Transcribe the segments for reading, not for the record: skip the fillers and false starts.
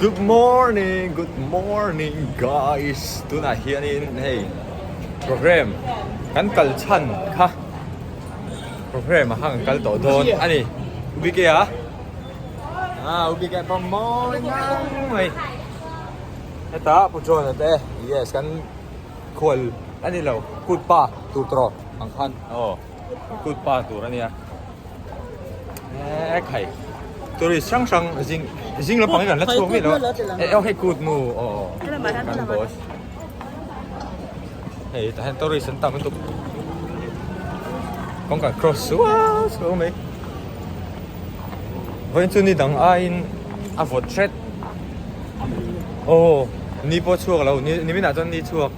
Good morning guys. Tuna hianin hey program kan kalchan kha program hang kal to don ani ubi ke ha ubi ke pamoy nang mai eta pujon ate yes kan khol ani lo kut pa tu tro ang khan kut pa tu rania khai tôi sang là bằng cái là xuống vậy đó em hay cụt mù cán bó hey tại tôi sẵn tạm tục con cả cross wow xuống mấy với chúng đi đằng ai avoid threat ni po chuộc lâu ni biết nào cho ni chuộc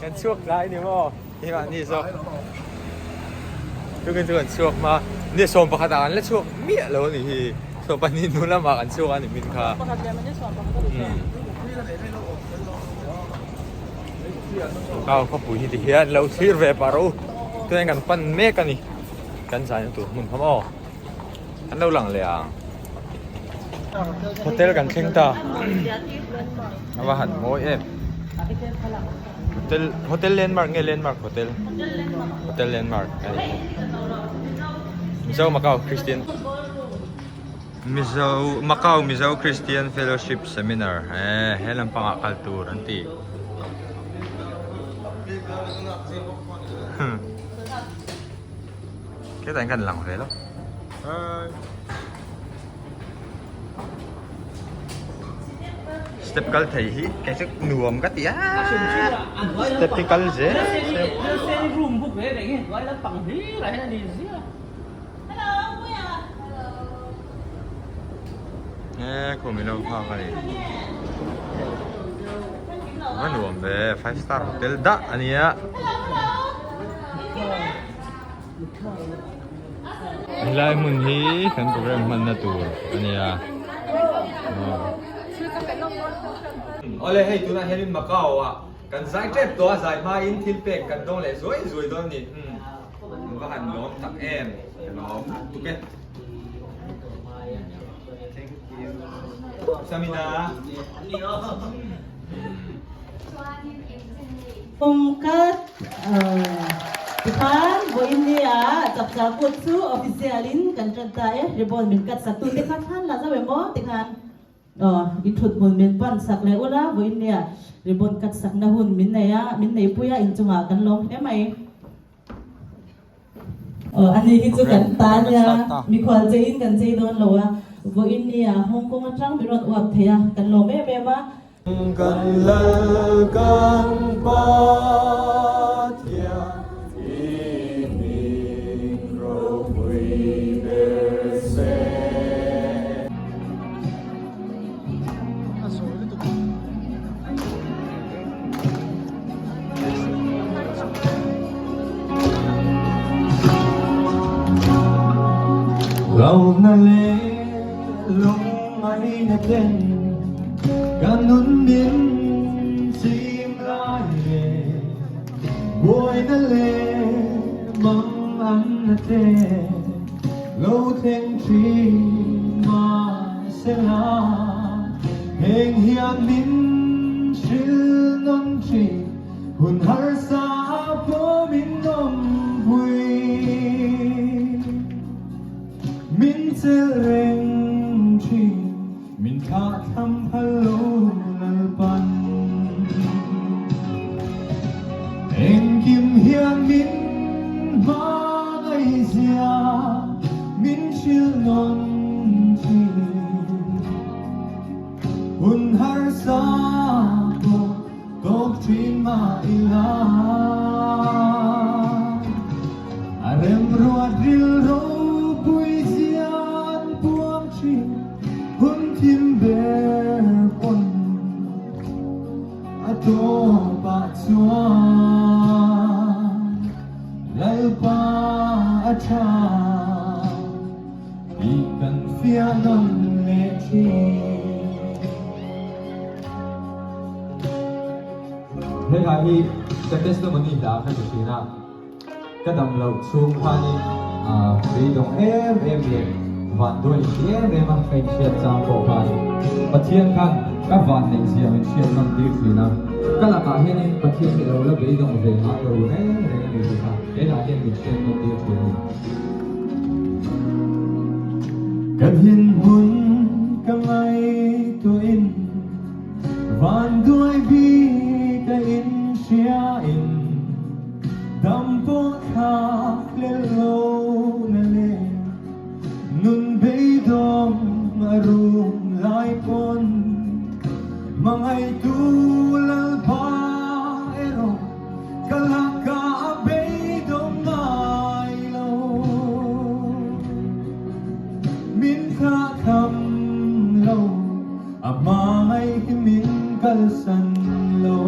cái chuộc lại ni mo ni bạn ni sao cái chuyện chuộc màนี่ส่งประคานและช่วงเมียแล้วนี่ส่งปนินุละมากันช่วงอันนี้มินค่ะเขาปุ๋ยที่เฮียเราซื้อเวปารูตัวเองกันปั้นเมกันนี่กันสายตัวมุนพม่าอันเราหลังเลยโฮเทลกันเชิงตาเอาว่าหันโมเอฟโฮเทลเลนมาร์กไงเลนมาร์กโฮเทลเลนมาร์กอันนี้Mizo Macau Christian Fellowship Seminar helang pangakaltur anti kita kan lang rồi đó step kal thầy hít cái sức nuông cái tía step kal dễ room book về đấy gọi là bằng hí lại là gì cô mình đâu pha cái này nó nuông về 5-star hotel đã anh ạ lại muốn hí kan program man na tour anh ạ ole hey tuna helin Macau kan zai trip to zai ma in thil pek kan dong le zoi don ni va han lom tak em lom tu ke Samina Pungkat Tuhan bo India cap caput su officialin kan tranta rebon minkat satu tekan han la sa bemo tekan itut mun min pan sak le ula bo India rebon kat sak na hun min nei puya in chunga kan lom emai ani hi chu kan ta nya mi khwal che in kan che don lo bo India Hong Kong atang birot uap thea kan lo me be ma kan la kan pa thia ini kro pui berse lau na le lung ai na ten kanun min sim lai le boy na le mang an na te lo theng chi ma se la heng hian min shil non chi hun har sa po min nom hui min se reng chi min tha tham phalo lal pan en kim hian min ma ngai sia min chil non chi hun har sa po tok trin ma ila arem ruat ril ro pui sian puam chi hun tim ber pon ato pa chuan lai pa acha ikan fia non le chi he ga hi cái testimony da ka chi na ka dam lo chung phani be dong em van đôi kia để mà cái chuyện sang bộ phận bắt thiên khăn các van này chỉ là chuyện năm tiêu gì nào các là cả hiện nay bắt thiên thì đâu là bây giờ về mà đâu đấy để gì cả cái là hiện cái chuyện năm tiêu gì cái hiện muốn cái ngày tôi in van đôi bi cái in xia in đam bộ khác lên lâu nè nun bay dom arum lai pon mangai tulal ba ero kalaka bay dom mai lo min kha kham lo amai min kalsan lo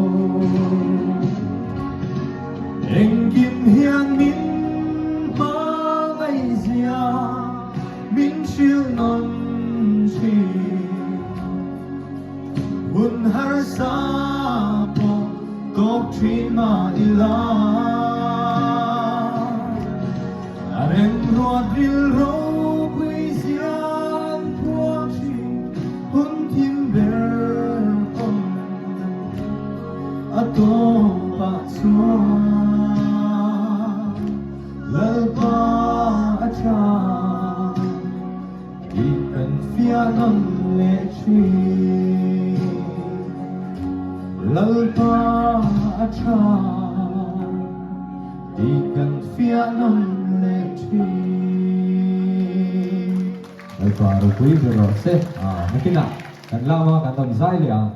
engim hian min mangai zia min chill non chi hun har sa po kok trin ma ila arem ruat dil ro quy zian po chi hun tim ber on ato pa chua lal pa acha ikan fianon le chi lalpa acha ikan fianon le chi lalpa ro kui ro se nakina kan lama kan ton sai liang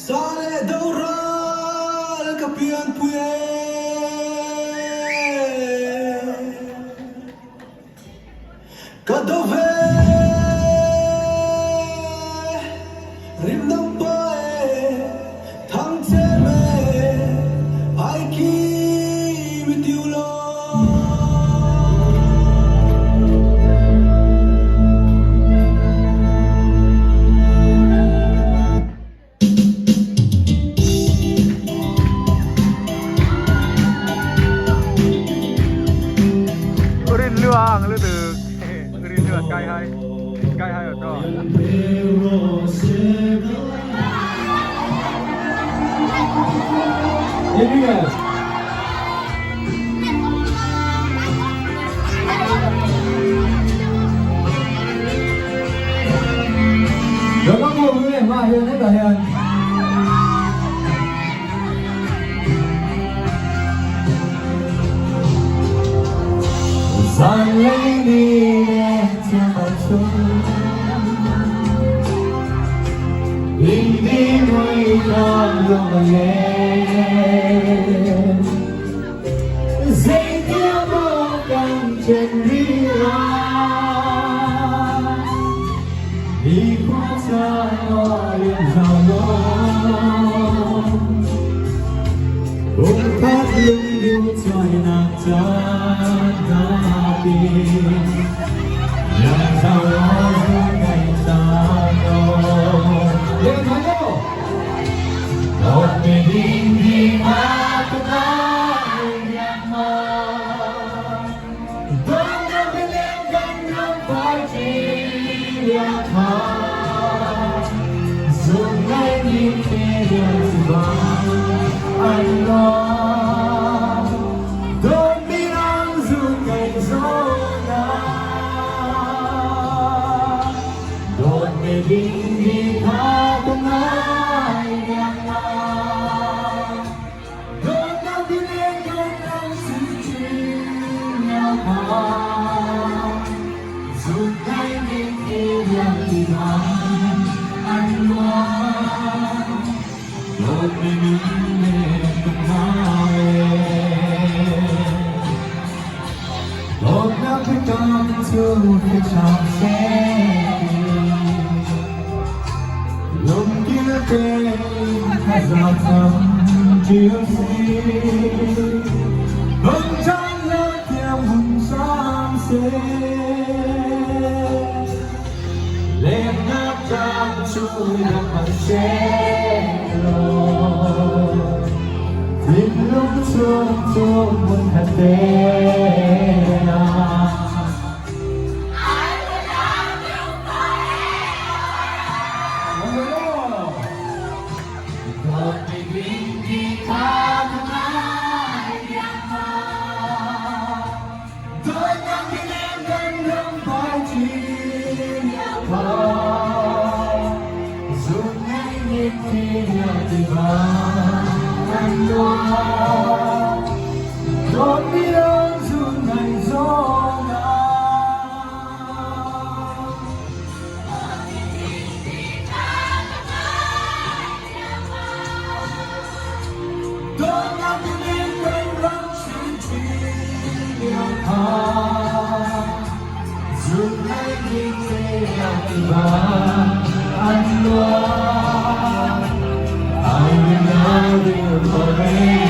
Sale daural kapian puye kadove rimdam pae thang che me ai ki with you lo luang lu từ rin lượt cay hay ở đó rồi có một người mà hiện hết cả hiện Sun lady to my soul Hindi mo'y naglumayan Say niya mo kang chandira Di ko sa'yo yung zaman Kung tatlong luto'y nagtatabi Yang tawag ay tanong Yan tayo! Huwag hindi matunaw yaman Doon na bilang ng pag-iyakan Sungay ni Pedro Subang Ano Doon bilang sungay zona Doon hindi matunaw yaman Doon na bilang ng sungay Sungay ni Pedro Subang Ano Doon Lord, now we come to the sunset. Looking again as I come to see. Bông trắng lớp theo hùng sáng sẽ lên ngát trăng trôi đập mặt sẽ rồi tìm lúc chuông chuông buồn thật tệ Don't be on tonight, Zona. Don't have to live and run to your heart. Tonight, we take and Lord, I will love you forever.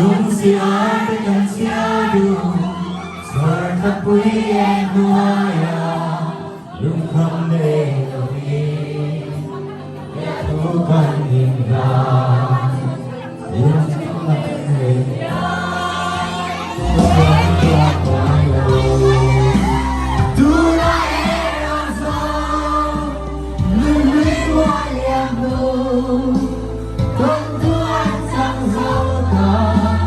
Dung si ai với cần chia đường rồi thật vui em hoa ya lung không để đâu đi để thu con nhìn vào yêu trong lòng người tu la em sao luôn biết hoa em luôn không thu anh sang dấu thầm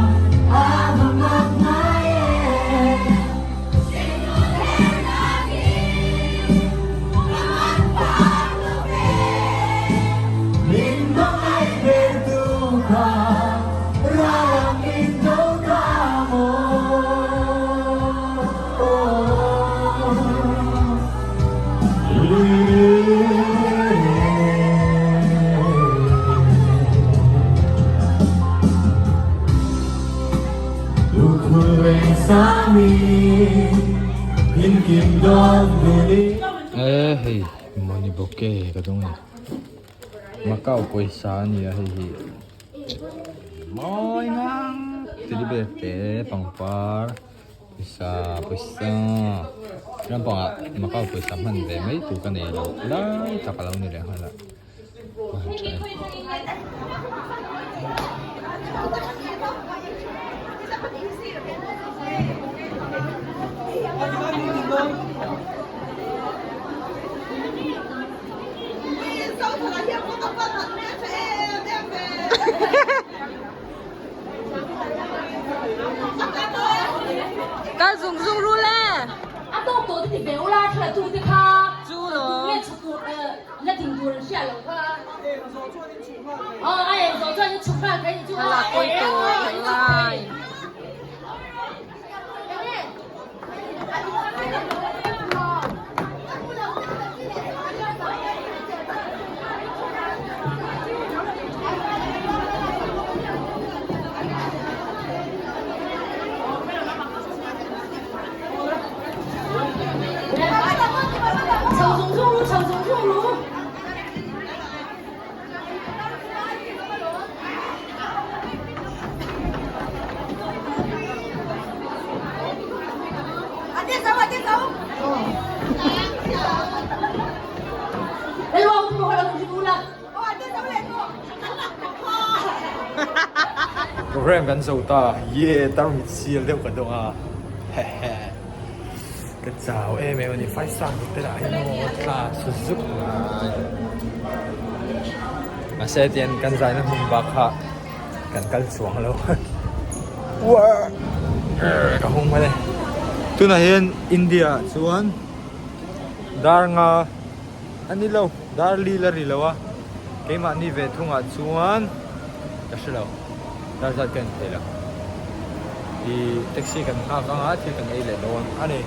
à bằng mắt mãi em mình mong anh về tu khả ra làm mình đâu cả hei moni bokeh ka dong ni Macau poisa ni a hei moi ngang tili bete pangpar poisa ram pa Macau poisa man de mai tu ka nei lo lai ta ka lo ni le hala Ta dùng dung ru lên. À tôi tổ thì béo la thật là tu thì kha. Chu rồi. Nghe chụp một là tình tu là xe lẩu kha. Ai rồi cho những chụp ra cái gì chú Là quay tù lại lại. Chào giống luôn. Tiếp đâu? Đây luôn, tôi gọi là cái gì là. Tiếp đâu lên luôn. program kan zo ta ye tar mit sil deuh ka dong a he he ka chao em ni 5 star te la no tla suzuk ma se tian kan zai na hum ba kha kan kal chuang lo wa ka hung ma le tu na hian India chuan dar nga ani lo dar li la ri lo wa keima ni ve thunga chuan ka shilo dar zat kan thela i taxi kan ha ka nga thi kan ei le don ani